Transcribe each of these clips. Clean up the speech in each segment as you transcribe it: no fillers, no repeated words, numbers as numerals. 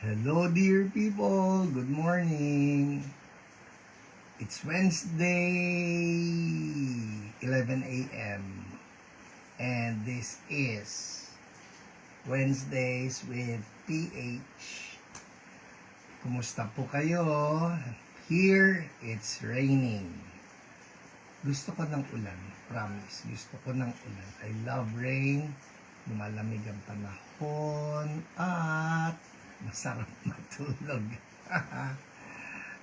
Hello dear people, good morning. It's Wednesday, 11 a.m. And this is Wednesdays with PH. Kumusta po kayo? Here, it's raining. Gusto ko ng ulan, promise. Gusto ko ng ulan. I love rain, lumalamig ang panahon, at masarap matulog.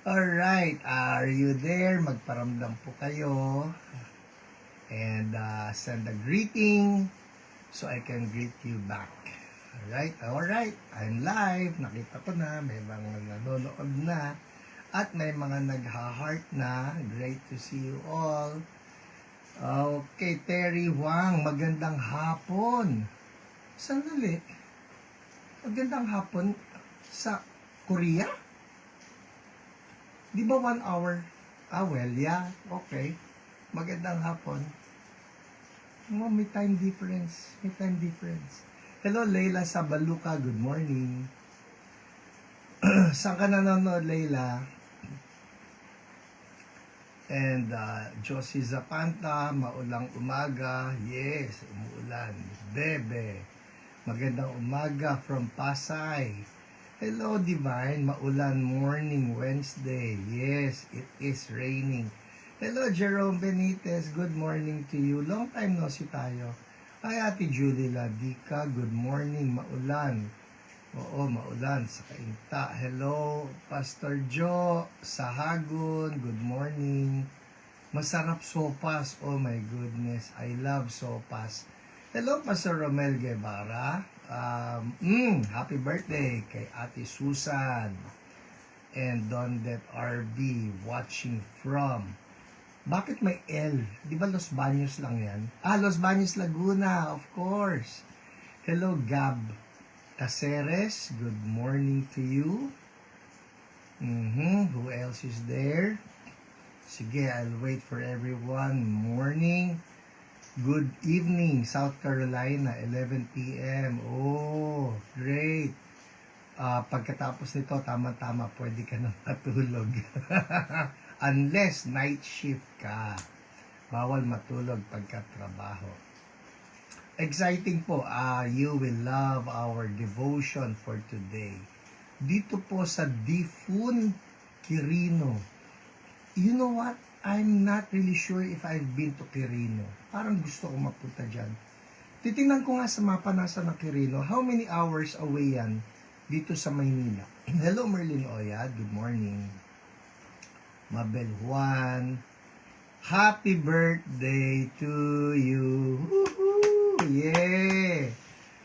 Alright, are you there? Magparamdam po kayo. And send a greeting so I can greet you back. Alright, I'm live. Nakita ko na, may mga nanonood na. At may mga nagha-heart na. Great to see you all. Okay, Terry Wang, magandang hapon. Sandali. Magandang hapon sa Korea? Di ba 1 hour? Well, yeah. Okay. Magandang hapon. Oh, may time difference. Hello, Leila Sabaluka. Good morning. Saan ka nanonood, Leila? And Josie Zapanta, maulang umaga. Yes, umuulan. Bebe, magandang umaga from Pasay. Hello, Divine, maulan morning Wednesday. Yes, it is raining. Hello, Jerome Benitez. Good morning to you. Long time no see tayo. Hi, Ate Julie Ladica. Good morning, maulan. Oo, maulan sa Kainta. Hello, Pastor Joe Sahagun. Good morning. Masarap sopas. Oh my goodness. I love sopas. Hello, Pastor Romel Guevara. Happy birthday kay Ate Susan. And Dondet RB watching from. Bakit may L? Di ba Los Baños lang yan? Los Baños, Laguna. Of course. Hello, Gab Caceres, good morning to you. Who else is there? Sige, I'll wait for everyone. Morning. Good evening, South Carolina, 11 p.m. Oh, great. Pagkatapos nito, tama-tama, pwede ka nang matulog. Unless night shift ka. Bawal matulog pagkatrabaho. Exciting po, you will love our devotion for today. Dito po sa Difun, Quirino. You know what? I'm not really sure if I've been to Quirino. Parang gusto ko mapunta dyan. Titingnan ko nga sa mapa nasa ng Quirino. How many hours away yan dito sa Maynila? Hello, Merlin Oyad. Good morning. Mabel Juan. Happy birthday to you. Woohoo! Yeah!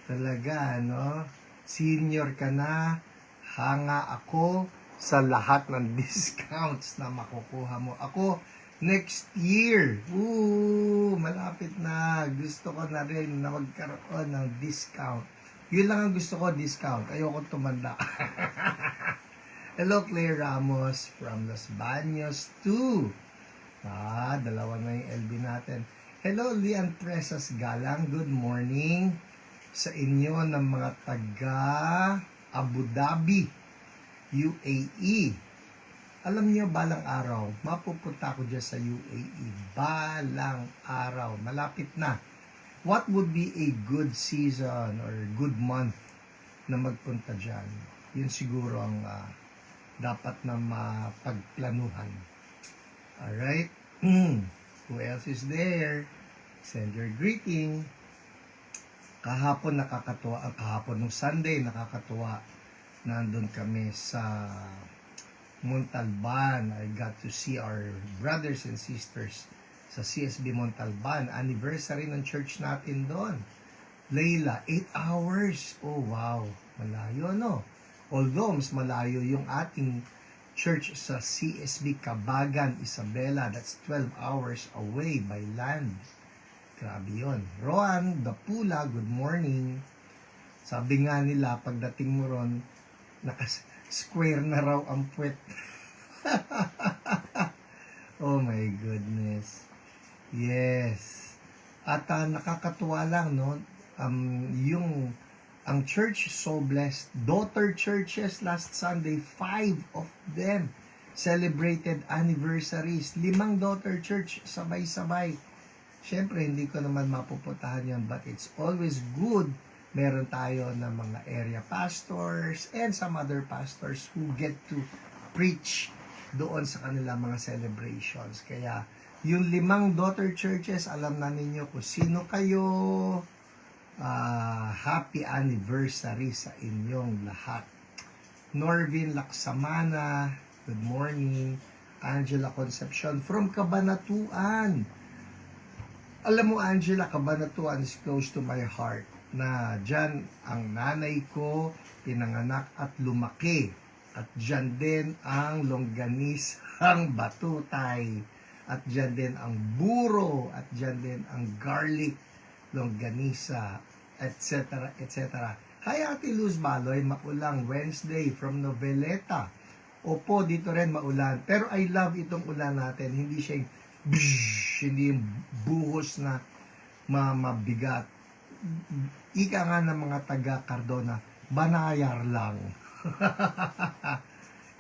Talaga, no? Senior ka na. Hanga ako sa lahat ng discounts na makukuha mo. Ako, next year. Malapit na. Gusto ko na rin na magkaroon ng discount. Yun lang ang gusto ko, discount. Ayoko tumanda. Hello, Claire Ramos from Los Baños 2. Dalawa na yung LB natin. Hello, Lian Presas Galang. Good morning sa inyo ng mga taga Abu Dhabi, UAE. Alam niyo, balang araw, mapupunta ako dyan sa UAE. Balang araw. Malapit na. What would be a good season or good month na magpunta dyan? Yun siguro ang dapat na mapagplanuhan. Alright? Who else is there? Send your greeting. Kahapon nakakatuwa. Kahapon nung Sunday nakakatuwa. Nandun kami sa Montalban. I got to see our brothers and sisters sa CSB Montalban. Anniversary ng church natin doon. Leila, 8 hours. Oh wow. Malayo, no? Although mas malayo yung ating church sa CSB Cabagan, Isabela. That's 12 hours away by land. Grabe yun. Roan Dapula, good morning. Sabi nga nila, pagdating mo ron, naka-square na raw ang puwet. Oh my goodness. Yes. At nakakatuwa lang, no? Yung Ang church is so blessed. Daughter churches last Sunday, 5 of them celebrated anniversaries. 5 daughter church, sabay-sabay. Siyempre, hindi ko naman mapuputahan yan, but it's always good. Meron tayo ng mga area pastors and some other pastors who get to preach doon sa kanilang mga celebrations. Kaya, yung 5 daughter churches, alam na ninyo kung sino kayo. Happy anniversary sa inyong lahat. Norvin Laksamana, good morning. Angela Concepcion from Cabanatuan. Alam mo, Angela, Cabanatuan is close to my heart, na dyan ang nanay ko pinanganak at lumaki. At dyan din ang longganisang batutay. At dyan din ang buro. At dyan din ang garlic longganisa, etc. etc. Hi, Ate Luz Baloy, maulang Wednesday from Noveleta. Opo, dito rin maulan. Pero I love itong ulan natin. Hindi siya yung hindi yung buhos na mabigat. Ika nga ng mga taga Cardona, banayar lang.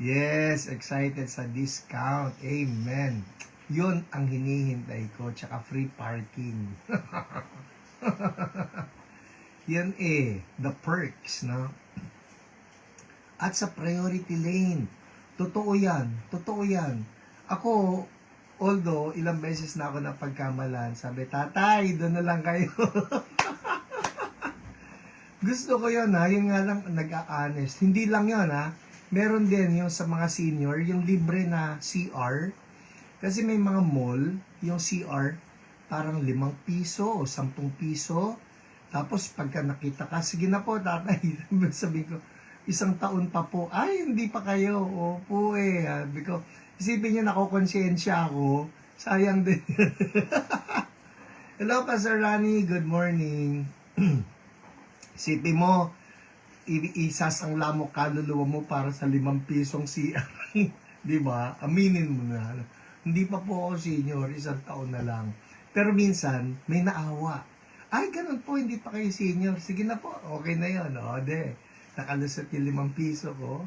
Yes, excited sa discount. Amen. Yun ang hinihintay ko, tsaka free parking. Yan the perks, no? At sa priority lane, totoo yan. Ako, although, ilang beses na ako napagkamalan, sabi, tatay, doon na lang kayo. Gusto ko yun, ha? Yun nga lang, nag-a-honest. Hindi lang yun, ha? Meron din yung sa mga senior, yung libre na CR. Kasi may mga mall, yung CR, parang 5 piso o 10 piso. Tapos, pagka nakita ka, sige na po, tatay. Sabi ko, 1 taon pa po. Ay, hindi pa kayo. Opo Sabi ko, isipin nyo, nakokonsensya ako. Sayang din. Hello, Pastor Rani. Good morning. Isipin mo, isasangla mo kaluluwa mo para sa 5 pisong CR. Diba? Aminin mo na. Hindi pa po ako senior, 1 taon na lang. Pero minsan, may naawa. Ay, ganun po, hindi pa kayo senior. Sige na po, okay na yun. Nakalusot yung 5 piso ko.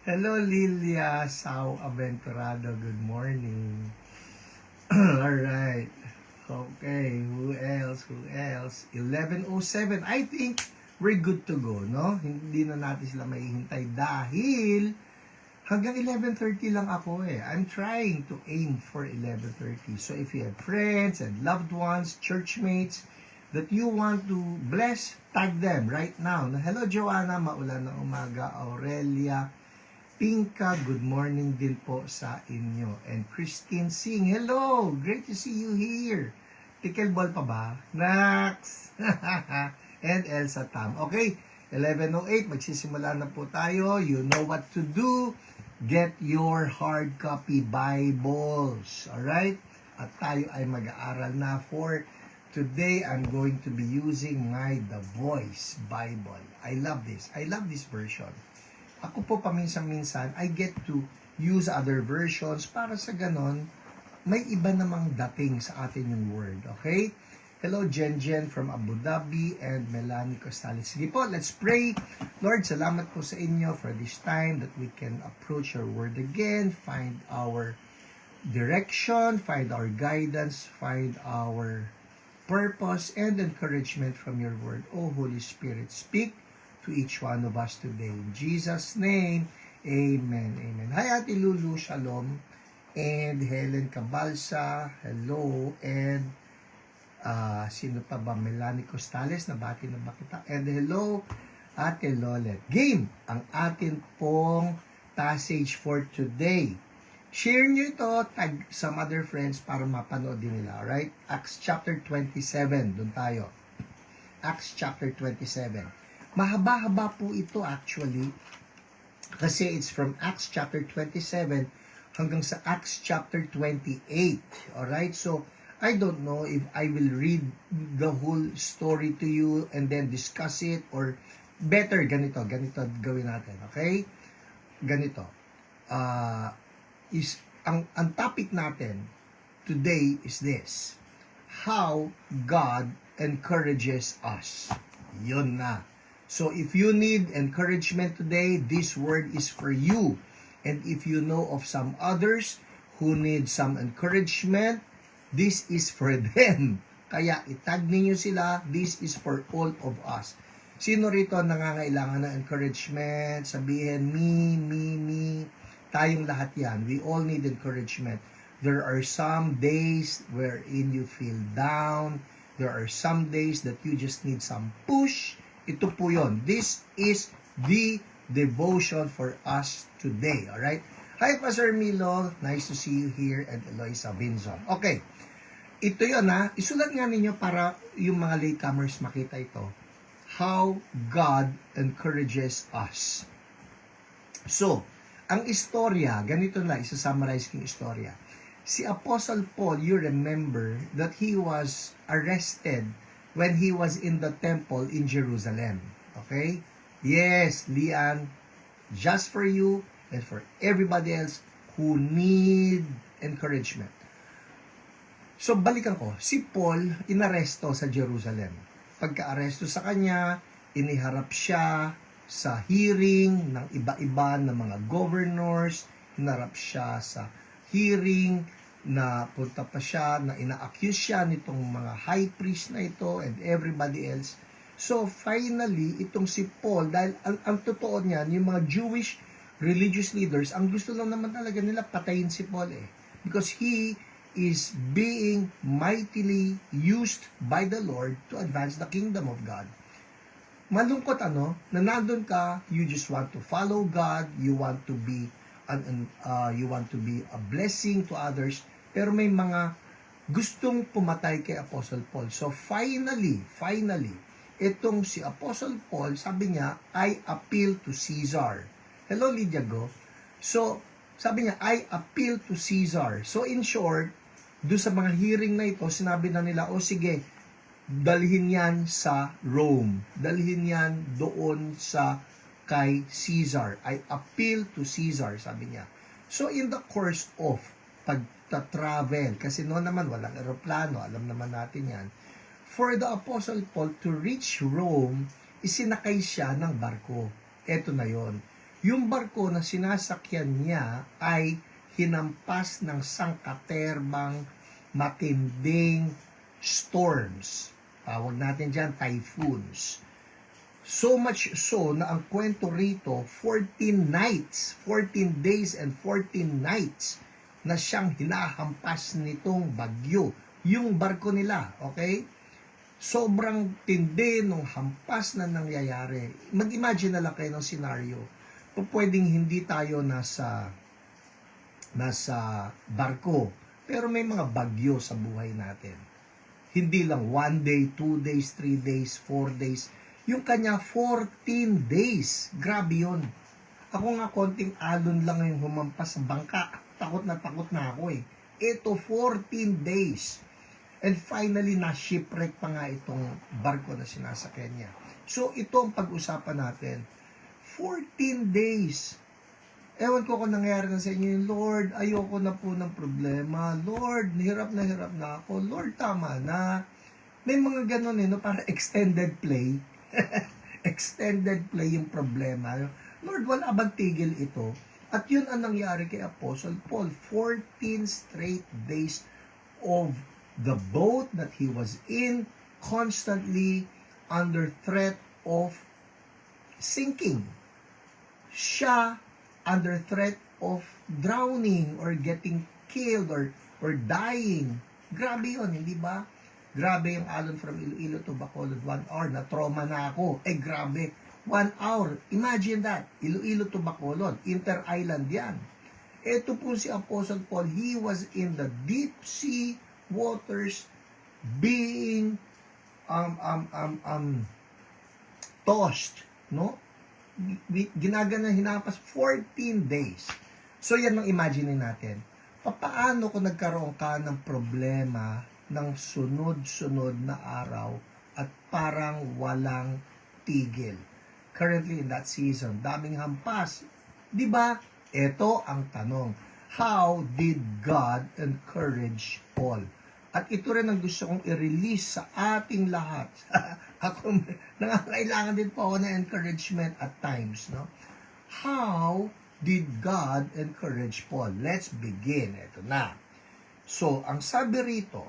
Hello, Lilia Sao Aventurado. Good morning. Alright. Okay, who else? 11:07. I think we're good to go, no? Hindi na natin sila mahihintay dahil hanggang 11:30 lang ako I'm trying to aim for 11:30. So if you have friends and loved ones, churchmates, that you want to bless, tag them right now. Hello, Joanna, maulan na umaga. Aurelia Pinka, good morning din po sa inyo. And Christine Singh, hello, great to see you here. Pickleball pa ba? Nax! And Elsa Tam. Okay, 11:08, magsisimula na po tayo. You know what to do. Get your hard copy Bibles. Alright? At tayo ay mag-aaral na for today. I'm going to be using my The Voice Bible. I love this. I love this version. Ako po paminsan-minsan, I get to use other versions para sa ganon, may iba namang dating sa atin yung word. Okay? Hello, Jen from Abu Dhabi and Melanie Costales. Sige po, let's pray. Lord, salamat po sa inyo for this time that we can approach your word again, find our direction, find our guidance, find our purpose and encouragement from your word. Oh, Holy Spirit, speak to each one of us today. In Jesus' name, amen. Amen. Hi, Ate Lulu, shalom. And Helen Cabalsa, hello. And sino pa ba? Melanie Costales, nabati na ba kita? And hello, Ate Lolet. Game, ang atin pong passage for today. Share nyo ito, tag some other friends para mapanood din nila. Alright? Acts chapter 27, doon tayo. Acts chapter 27. Mahaba-haba po ito actually. Kasi it's from Acts chapter 27 hanggang sa Acts chapter 28. Alright? So, I don't know if I will read the whole story to you and then discuss it, or better ganito gawin natin. Okay? Ganito. Ang topic natin today is this: how God encourages us. Yun na. So if you need encouragement today, this word is for you. And if you know of some others who need some encouragement, this is for them. Kaya itag ninyo sila, this is for all of us. Sino rito nangangailangan ng encouragement? Sabihin, me. Tayong lahat yan. We all need encouragement. There are some days wherein you feel down. There are some days that you just need some push. Ito po yun. This is the devotion for us today. Alright? Hi, Pastor Milo. Nice to see you here. And Eloisa Vinson. Okay. Ito yun ha. Isulat nga ninyo para yung mga latecomers makita ito. How God encourages us. So, ang istorya, ganito lang, isa-summarize ko yung istorya. Si Apostle Paul, you remember that he was arrested when he was in the temple in Jerusalem. Okay? Yes, Lian, just for you and for everybody else who need encouragement. So, balikan ko. Si Paul, inaresto sa Jerusalem. Pagka-aresto sa kanya, iniharap siya sa hearing ng iba-iba na mga governors, hinarap siya sa hearing na punta pa siya, na ina-accuse siya nitong mga high priest na ito and everybody else. So finally, itong si Paul, dahil ang totoo niyan, yung mga Jewish religious leaders, ang gusto lang naman talaga nila patayin si Paul because he is being mightily used by the Lord to advance the kingdom of God. Malungkot na nandun ka, you just want to follow God, you want to be a blessing to others, pero may mga gustong pumatay kay Apostle Paul. So finally, itong si Apostle Paul, sabi niya, I appeal to Caesar. Hello, Lydia Go. So, sabi niya, I appeal to Caesar. So in short, doon sa mga hearing na ito, sinabi na nila, sige, dalhin yan sa Rome. Dalhin yan doon sa kay Caesar. I appeal to Caesar, sabi niya. So, in the course of pagta-travel, kasi noon naman walang aeroplano, alam naman natin yan, for the Apostle Paul to reach Rome, isinakay siya ng barko. Eto na yon. Yung barko na sinasakyan niya ay hinampas ng sangkaterbang matinding storms. Tawag natin dyan, typhoons. So much so na ang kwento rito, 14 days and 14 nights na siyang hinahampas nitong bagyo. Yung barko nila, okay? Sobrang tindi nung hampas na nangyayari. Mag-imagine na lang kayo ng scenario. Pwedeng hindi tayo nasa barko, pero may mga bagyo sa buhay natin. Hindi lang 1 day, 2 days, 3 days, 4 days. Yung kanya 14 days. Grabe yun. Ako nga konting alon lang yung humampas sa bangka. Takot na ako Ito 14 days. And finally, na-shipwreck pa nga itong barko na sinasakyan niya. So ito ang pag-usapan natin. 14 days. Ewan ko kung nangyari na sa inyo yung Lord, ayoko na po ng problema. Lord, hirap na ako. Lord, tama na. May mga ganun para extended play. Extended play yung problema. Lord, wala bang tigil ito? At yun ang nangyari kay Apostle Paul. 14 straight days of the boat that he was in, constantly under threat of sinking. Siya under threat of drowning or getting killed or dying. Grabe yun, hindi ba? Grabe yung alon from Iloilo to Bacolod, 1 hour, na-trauma na ako. Grabe, 1 hour. Imagine that, Iloilo to Bacolod, inter-island yan. Ito po si Apostle Paul, he was in the deep sea waters being tossed, no? Ginagana, hinapas 14 days. So yan ang imagine natin. Paano kung nagkaroon ka ng problema ng sunod-sunod na araw at parang walang tigil? Currently in that season, daming hampas. Di ba? Ito ang tanong. How did God encourage Paul? At ito rin ang gusto kong i-release sa ating lahat. Ako, nangangailangan din po ako ng encouragement at times, no? How did God encourage Paul? Let's begin. Ito na. So, ang sabi rito,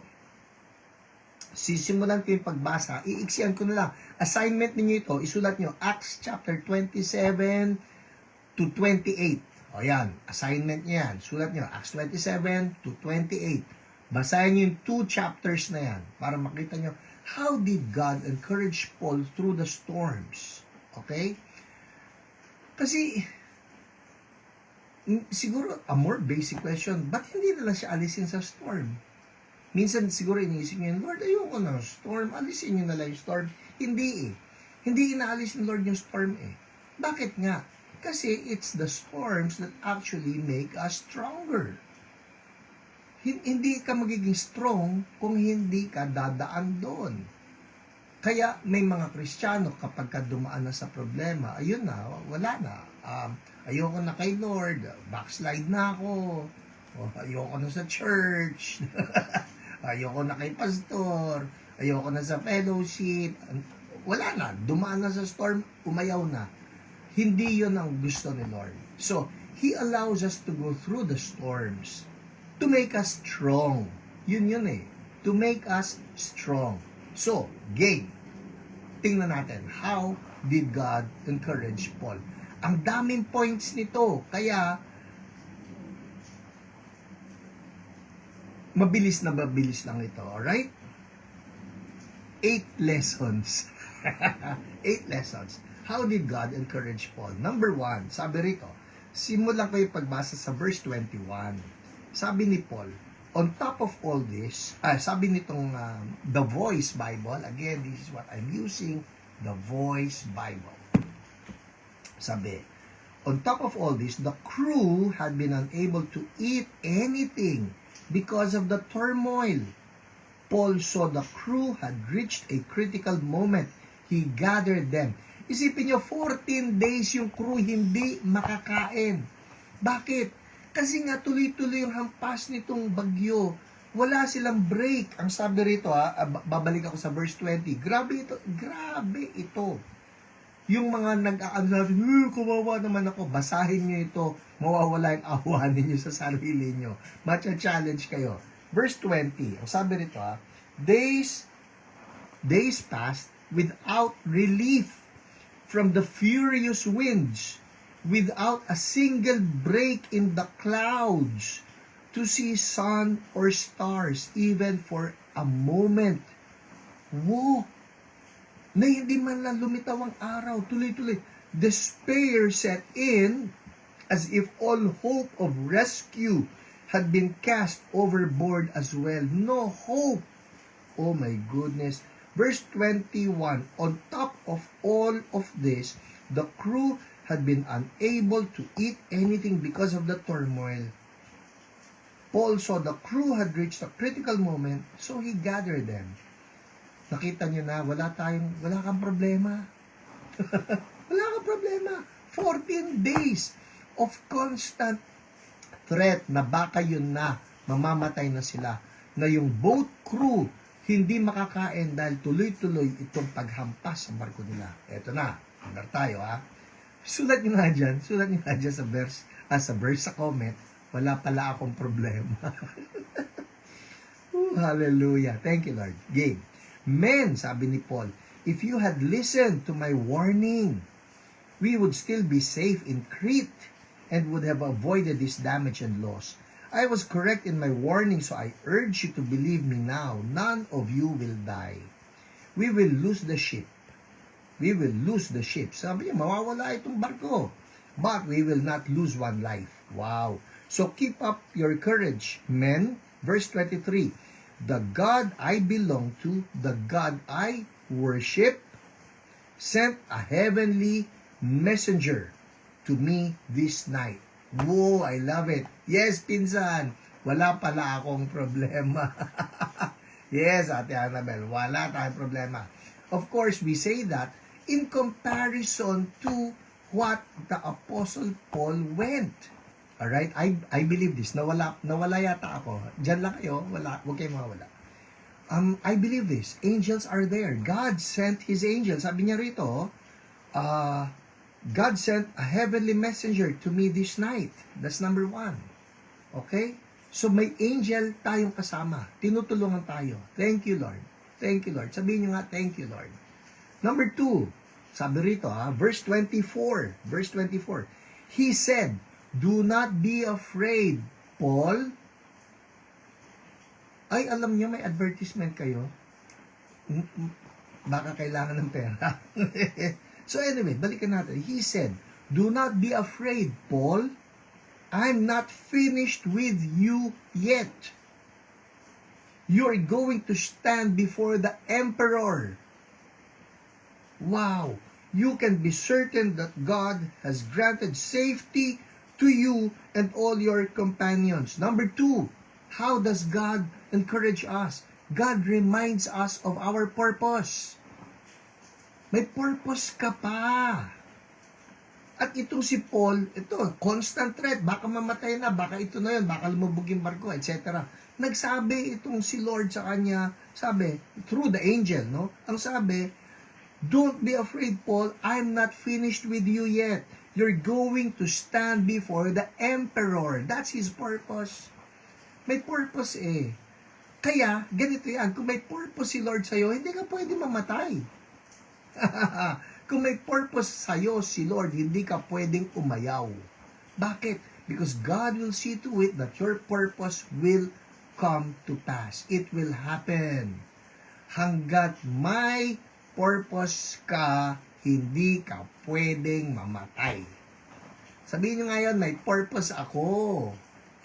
sisimulan ko yung pagbasa, iiksiyan ko na lang. Assignment ninyo ito, isulat nyo, Acts chapter 27 to 28. O yan, assignment nyo yan. Sulat nyo, Acts 27 to 28. Basahin nyo yung 2 chapters na yan para makita nyo how did God encourage Paul through the storms. Okay? Kasi, siguro, a more basic question, ba't hindi na lang siya alisin sa storm? Minsan siguro iniisip niyo, Lord, ayoko ng storm, alisin niyo na lang yung storm. Hindi eh. Hindi inaalis ng Lord yung storm eh. Bakit nga? Kasi it's the storms that actually make us stronger. Hindi ka magiging strong kung hindi ka dadaan doon. Kaya may mga Kristiyano kapag ka dumaan na sa problema, ayun na, wala na. Ayoko na kay Lord, backslide na ako. Ayoko na sa church. Ayoko na kay pastor. Ayoko na sa fellowship. Wala na, dumaan na sa storm, umayaw na. Hindi yun ang gusto ni Lord. So, He allows us to go through the storms to make us strong. Yun eh. To make us strong. So, game. Tingnan natin. How did God encourage Paul? Ang daming points nito. Kaya, mabilis lang ito. Alright? 8 lessons. 8 lessons. How did God encourage Paul? Number 1, sabi rito, simulan ko yung pagbasa sa verse 21. Sabi ni Paul, on top of all this, sabi nitong The Voice Bible, again, this is what I'm using, The Voice Bible. Sabi, on top of all this, the crew had been unable to eat anything because of the turmoil. Paul saw the crew had reached a critical moment. He gathered them. Isipin nyo, 14 days yung crew hindi makakain. Bakit? Kasi nga tuloy-tuloy yung hampas nitong bagyo. Wala silang break. Ang sabi rito, babalik ako sa verse 20. Grabe ito. Yung mga nag-aano, kawawa naman ako, basahin nyo ito, mawawala yung awa ninyo sa sarili nyo. Matcha-challenge kayo. Verse 20, ang sabi rito, days passed without relief from the furious winds, without a single break in the clouds, to see sun or stars even for a moment. Whoa! Na hindi man lang lumitaw ang araw, tuloy-tuloy. Despair set in as if all hope of rescue had been cast overboard as well. No hope. Oh my goodness. Verse 21, on top of all of this, the crew had been unable to eat anything because of the turmoil. Paul saw the crew had reached a critical moment, so he gathered them. Nakita niyo na, wala kang problema. Wala kang problema. 14 days of constant threat na baka yun na, mamamatay na sila. Na yung boat crew, hindi makakain dahil tuloy-tuloy itong paghampas sa barko nila. Eto na, under tayo Sulat nyo nga dyan sa verse, sa comment, wala pala akong problema. Hallelujah. Thank you, Lord. Game. Men, sabi ni Paul, if you had listened to my warning, we would still be safe in Crete and would have avoided this damage and loss. I was correct in my warning, so I urge you to believe me now. None of you will die. We will lose the ship. We will lose the ship. Sabi niya, mawawala itong barko. But we will not lose one life. Wow. So keep up your courage, men. Verse 23. The God I belong to, the God I worship, sent a heavenly messenger to me this night. Whoa, I love it. Yes, pinsan. Wala pala akong problema. Yes, Ate Annabel, wala tayong problema. Of course, we say that in comparison to what the Apostle Paul went. Alright? I believe this. Nawala yata ako. Diyan lang kayo. Huwag kayong mawala. I believe this. Angels are there. God sent His angels. Sabi niya rito, God sent a heavenly messenger to me this night. That's number 1. Okay? So may angel tayong kasama. Tinutulungan tayo. Thank you, Lord. Thank you, Lord. Sabihin niyo nga, thank you, Lord. Number 2, sabi rito, verse 24. Verse 24. He said, do not be afraid, Paul. Ay, alam niyo, may advertisement kayo. Baka kailangan ng pera. So anyway, balikan natin. He said, do not be afraid, Paul. I'm not finished with you yet. You're going to stand before the emperor. Wow! You can be certain that God has granted safety to you and all your companions. Number 2, how does God encourage us? God reminds us of our purpose. May purpose ka pa. At itong si Paul, ito, constant threat, baka mamatay na, baka ito na yun, baka lumubog yung barko, etc. Nagsabi itong si Lord sa kanya, sabi, through the angel, no? Ang sabi, don't be afraid, Paul, I'm not finished with you yet. You're going to stand before the emperor. That's his purpose. May purpose eh. Kaya, ganito yan, kung may purpose si Lord sa'yo, hindi ka pwede mamatay. Kung may purpose sa'yo si Lord, hindi ka pwedeng umayaw. Bakit? Because God will see to it that your purpose will come to pass. It will happen. Hanggat may purpose ka, hindi ka pwedeng mamatay. Sabihin nyo ngayon, may purpose ako.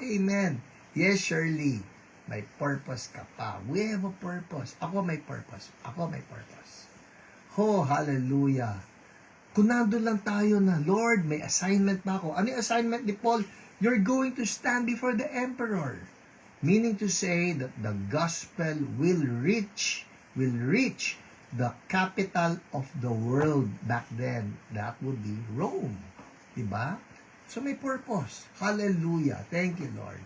Amen. Yes, Shirley. May purpose ka pa. We have a purpose. Ako may purpose. Ako may purpose. Oh, hallelujah. Kung nandun lang tayo na, Lord, may assignment ba ako? Ano yung assignment ni Paul? You're going to stand before the emperor. Meaning to say that the gospel will reach the capital of the world back then. That would be Rome. Diba? So may purpose. Hallelujah. Thank you, Lord.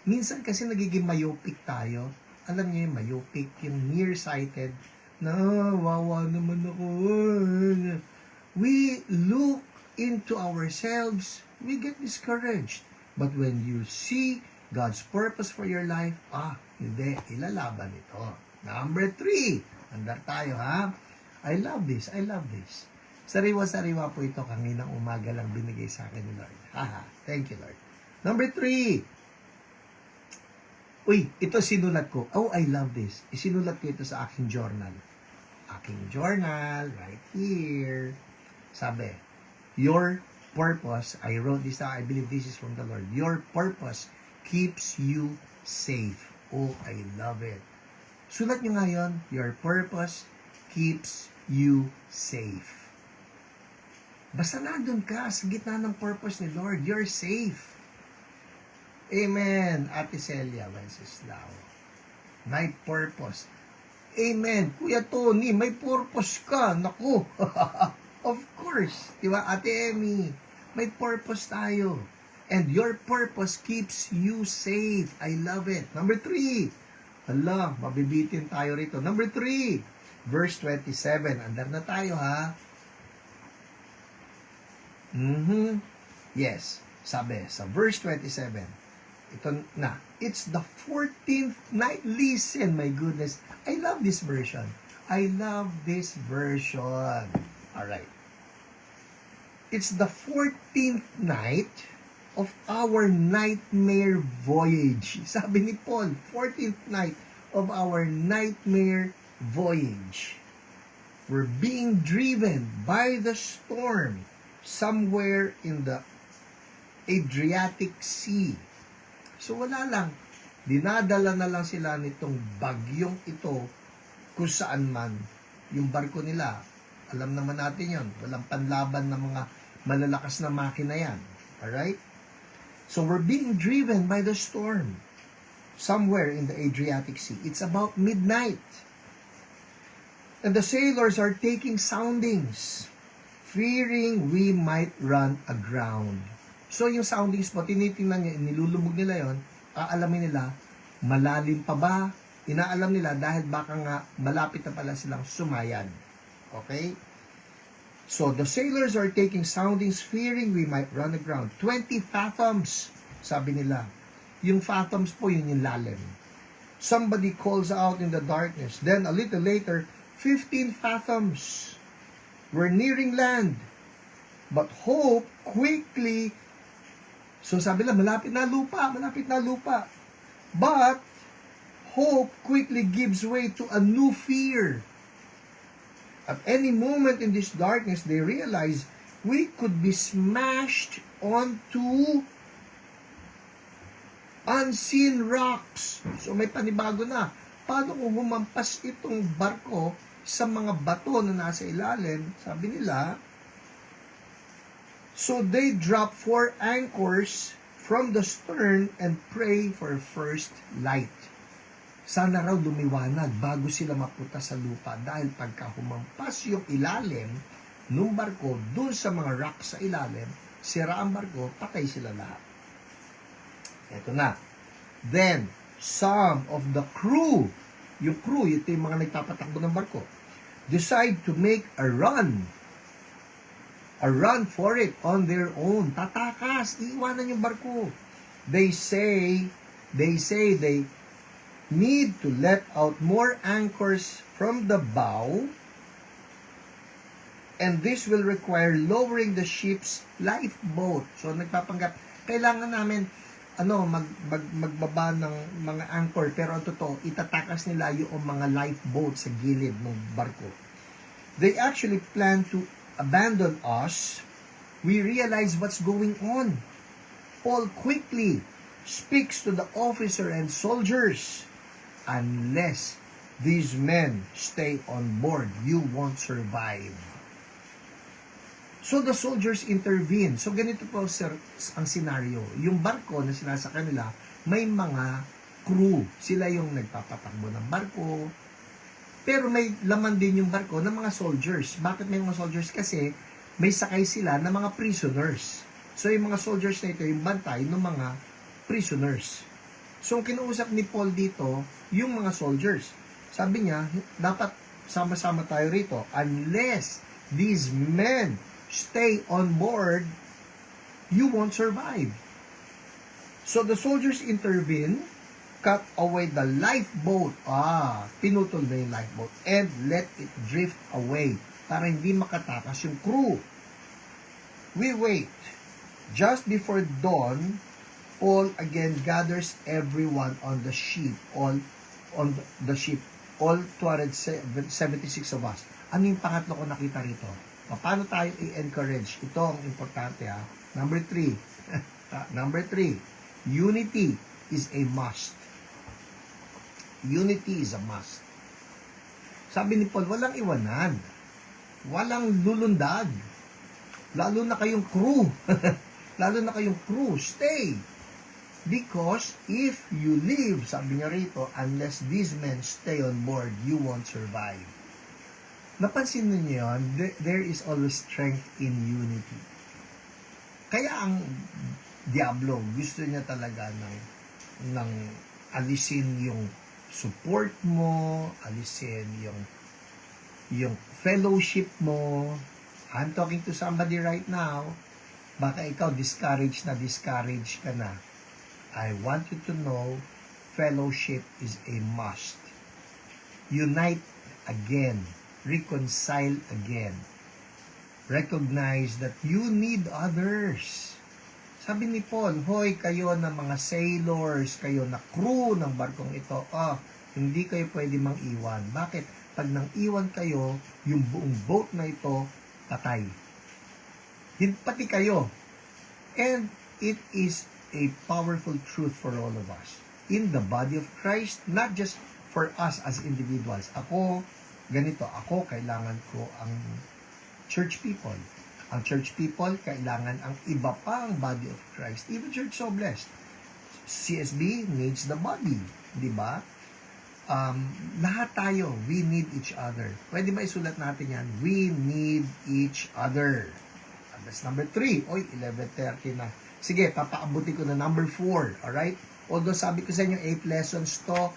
Minsan kasi nagiging myopic tayo. Alam niyo yung myopic, yung nearsighted, na wawa naman ako. We look into ourselves, we get discouraged. But when you see God's purpose for your life, hindi, ilalaban ito. Number 3, andar tayo ha. I love this. Sariwa-sariwa po ito, kaninang umaga lang binigay sa akin ni Lord. Thank you, Lord. Number 3, ito sinulat ko. I love this. Isinulat ko ito sa aking journal. Right here. Sabi, your purpose, I wrote this down, I believe this is from the Lord. Your purpose keeps you safe. I love it. Sulat nyo ngayon, your purpose keeps you safe. Basta nandun ka sa gitna ng purpose ni Lord, you're safe. Amen. Ate Celia Wenceslao. My purpose. Amen. Kuya Tony, may purpose ka. Naku. Of course. Diba, Ate Emmy? May purpose tayo. And your purpose keeps you safe. I love it. Number 3. Hala, mabibitin tayo rito. Number 3. Verse 27. Andar na tayo, ha? Yes. Sabi, sa verse 27. Ito na. It's the 14th night. Listen, my goodness. I love this version. Alright. It's the 14th night of our nightmare voyage. Sabi ni Paul, 14th night of our nightmare voyage. We're being driven by the storm somewhere in the Adriatic Sea. So wala lang. Dinadala na lang sila nitong bagyong ito kung saan man. Yung barko nila, alam naman natin yon, walang panlaban ng mga malalakas na makina yan. Alright? So we're being driven by the storm somewhere in the Adriatic Sea. It's about midnight. And the sailors are taking soundings, fearing we might run aground. So yung soundings po, tinitingnan niya, nilulubog nila yon, aalamin nila, malalim pa ba Inaalam nila dahil baka nga malapit na pala silang sumayan. Okay? So, the sailors are taking soundings fearing we might run aground. 20 fathoms, sabi nila. Yung fathoms po, yun yung lalim. Somebody calls out in the darkness. Then, a little later, 15 fathoms. We're nearing land. But hope quickly, so sabi nila, malapit na lupa. But, hope quickly gives way to a new fear. At any moment in this darkness, they realize we could be smashed onto unseen rocks. So may panibago na. Paano kung humampas itong barko sa mga bato na nasa ilalim? Sabi nila, so they drop 4 anchors from the stern and pray for first light. Sana raw lumiwanag bago sila mapunta sa lupa dahil pagka humampas yung ilalim ng barko dun sa mga rocks sa ilalim, sira ang barko, patay sila lahat. Ito na. Then, some of the crew, yung crew, ito yung mga nagpapatakbo ng barko, decide to make a run for it on their own. Tatakas, iiwanan yung barko. They say they need to let out more anchors from the bow, and this will require lowering the ship's lifeboat. So nagpapanggap, kailangan namin magbaba ng mga anchor, pero ang totoo, itatakas nila yung mga lifeboat sa gilid ng barko. They actually plan to abandon us. We realize what's going on. Paul quickly speaks to the officer and soldiers. Unless these men stay on board, you won't survive. So the soldiers intervene. So ganito po sir, ang senaryo. Yung barko na sinasa kanila, may mga crew. Sila yung nagpapatakbo ng barko. Pero may laman din yung barko ng mga soldiers. Bakit may mga soldiers? Kasi may sakay sila ng mga prisoners. So yung mga soldiers na ito, yung bantay ng mga prisoners. So ang kinuusap ni Paul dito, yung mga soldiers. Sabi niya, dapat sama-sama tayo rito. Unless these men stay on board, you won't survive. So the soldiers intervene, cut away the lifeboat. Pinutol na yung lifeboat. And let it drift away para hindi makatakas yung crew. We wait. Just before dawn, Paul again gathers everyone on the ship, all 276 of us. Ano yung pangatlo ko nakita rito? Paano tayo i-encourage? Ito ang importante ha. Number 3. Unity is a must. Unity is a must. Sabi ni Paul, walang iwanan. Walang lulundag. Lalo na kayong crew. Stay. Because if you leave, sabi niya rito, unless these men stay on board, you won't survive. Napansin niyo yun? There is always strength in unity. Kaya ang Diablo, gusto niya talaga ng alisin yung support mo, alisin yung fellowship mo. I'm talking to somebody right now, baka ikaw discouraged ka na. I want you to know, fellowship is a must. Unite again. Reconcile again. Recognize that you need others. Sabi ni Paul, hoy, kayo na mga sailors, kayo na crew ng barkong ito, hindi kayo pwede mang-iwan. Bakit? Pag nang-iwan kayo, yung buong boat na ito, patay. Pati kayo. And it is a powerful truth for all of us. In the body of Christ, not just for us as individuals. Ako, kailangan ko ang church people. Ang church people, kailangan ang iba pang body of Christ. Even Church So Blessed. CSB needs the body. Di ba? Lahat tayo, we need each other. Pwede ba isulat natin yan? We need each other. That's number 3. 11:30 na. Sige, papaabuti ko na number 4. Alright? Although sabi ko sa inyo, 8 lessons to,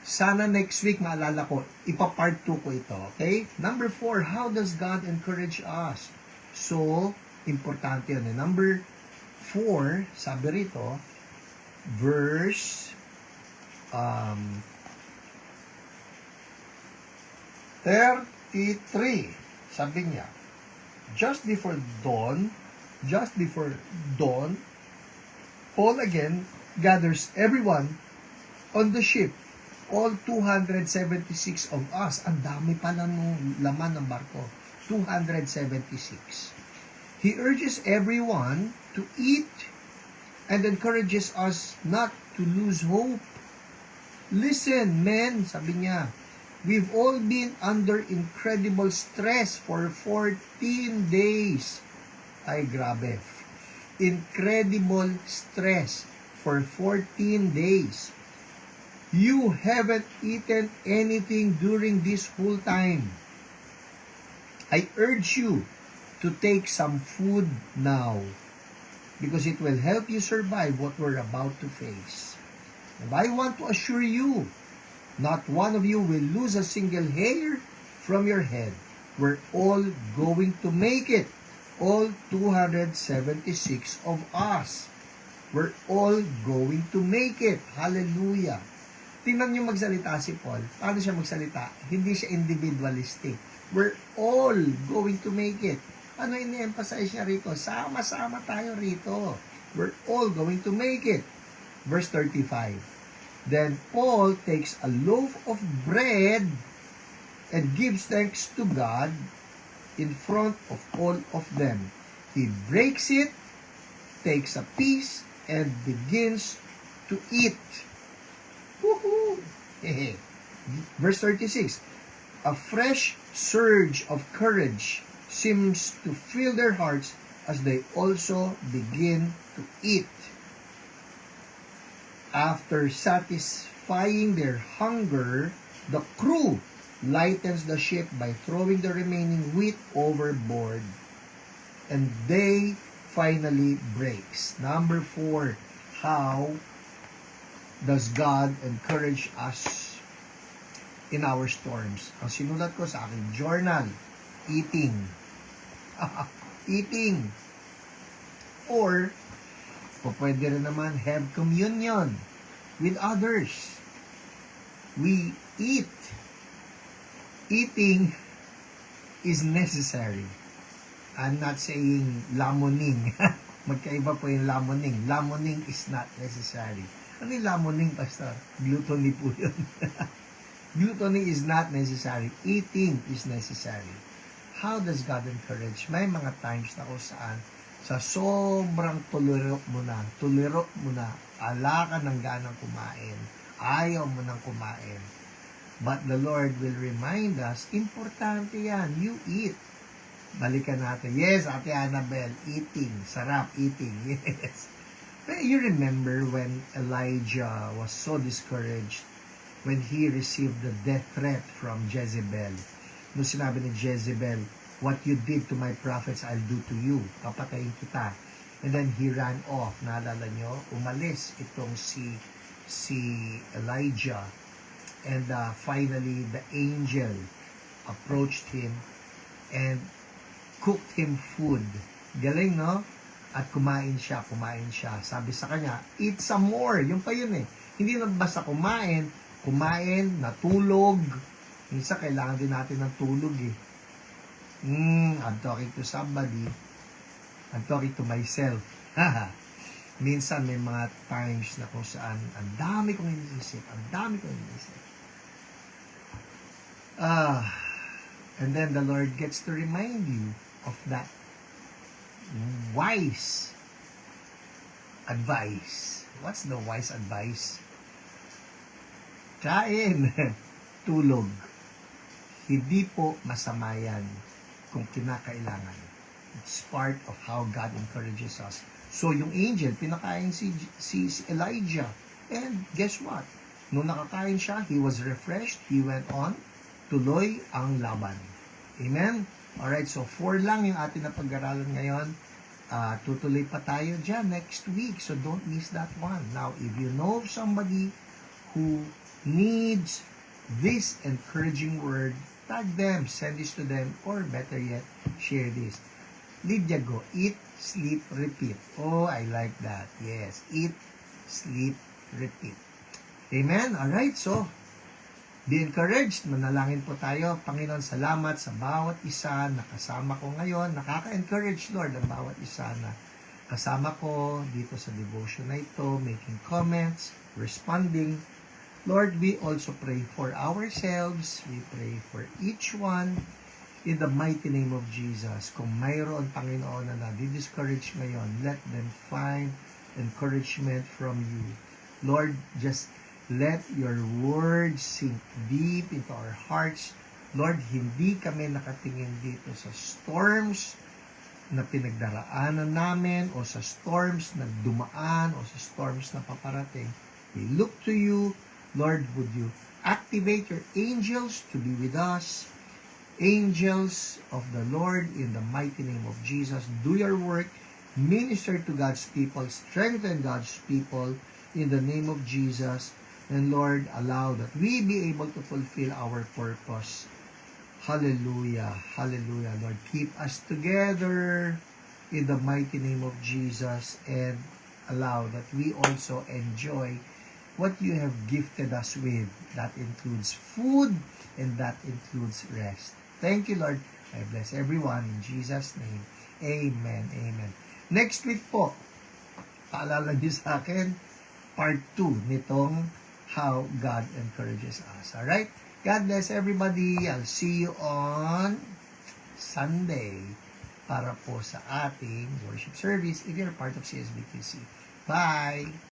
Sana next week maalala ko, ipa-part 2 ko ito, okay? Number 4, how does God encourage us? So, importante yun. Number 4, sabi rito, verse 33, sabi niya, just before dawn, Paul again gathers everyone on the ship, all 276 of us. Ang dami pala nung laman ng barko, 276. He urges everyone to eat and encourages us not to lose hope. Listen, men, sabi niya, we've all been under incredible stress for 14 days. Ay, grabe. Incredible stress for 14 days. You haven't eaten anything during this whole time. I urge you to take some food now because it will help you survive what we're about to face. And I want to assure you, not one of you will lose a single hair from your head. We're all going to make it. All 276 of us. We're all going to make it. Hallelujah. Tingnan niyo magsalita si Paul. Paano siya magsalita? Hindi siya individualistic. We're all going to make it. Ano ini-emphasize niya rito? Sama-sama tayo rito. We're all going to make it. Verse 35. Then Paul takes a loaf of bread and gives thanks to God in front of all of them. He breaks it, takes a piece, and begins to eat. Woohoo! Verse 36. A fresh surge of courage seems to fill their hearts as they also begin to eat. After satisfying their hunger, the crew lightens the ship by throwing the remaining wheat overboard. And day finally breaks. Number 4, how does God encourage us in our storms? Ang sinulat ko sa aking journal, eating. Eating. Or, pwede rin naman have communion with others. We eat. Eating is necessary. I'm not saying lamuning. Magkaiba po yung lamuning. Lamuning is not necessary. Ano yung lamuning, Pastor? Gluttony po yun. Gluttony is not necessary. Eating is necessary. How does God encourage? May mga times na kung saan sa sobrang tuliro mo na, ala ka ng ganang kumain, ayaw mo nang kumain. But the Lord will remind us, importante yan, you eat. Balikan natin. Yes, Ate Annabel, eating. Sarap, eating. Yes. But you remember when Elijah was so discouraged when he received the death threat from Jezebel. Nung sinabi ni Jezebel, what you did to my prophets, I'll do to you. Papatayin kita. And then he ran off. Naalala nyo? Umalis itong si Elijah. And finally, the angel approached him and cooked him food. Galing, no? At kumain siya. Sabi sa kanya, eat some more. Yung pa yun eh. Hindi na basta kumain, natulog. Minsan, kailangan din natin ng tulog eh. I'm talking to somebody. I'm talking to myself. Minsan, may mga times na kung saan ang dami kong iniisip. And then the Lord gets to remind you of that wise advice. What's the wise advice? Kain, tulog. Hindi po masama yan kung kinakailangan. It's part of how God encourages us. So yung angel, pinakain si Elijah. And guess what? Nung nakakain siya, he was refreshed. He went on. Tuloy ang laban. Amen? Alright, so 4 lang yung atin na pag-aralan ngayon. Tutuloy pa tayo dyan next week. So don't miss that one. Now, if you know somebody who needs this encouraging word, tag them, send this to them, or better yet, share this. Lydia go, eat, sleep, repeat. Oh, I like that. Yes, eat, sleep, repeat. Amen? Alright, so, be encouraged. Manalangin po tayo. Panginoon, salamat sa bawat isa na kasama ko ngayon. Nakaka-encourage, Lord, ang bawat isa na kasama ko dito sa devotion na ito, making comments, responding. Lord, we also pray for ourselves. We pray for each one in the mighty name of Jesus. Kung mayroon, Panginoon, na nadi-discourage ngayon, let them find encouragement from you. Lord, just let your word sink deep into our hearts. Lord, hindi kami nakatingin dito sa storms na pinagdaraanan namin o sa storms na dumaan o sa storms na paparating. We look to you. Lord, would you activate your angels to be with us? Angels of the Lord, in the mighty name of Jesus, do your work. Minister to God's people. Strengthen God's people in the name of Jesus. And Lord, allow that we be able to fulfill our purpose. Hallelujah. Hallelujah. Lord, keep us together in the mighty name of Jesus, and allow that we also enjoy what you have gifted us with. That includes food and that includes rest. Thank you, Lord. I bless everyone in Jesus' name. Amen. Amen. Next week po, paalala niyo sa akin, part 2 nitong How God Encourages Us. Alright? God bless everybody. I'll see you on Sunday para po sa ating worship service if you're part of CSBQC. Bye!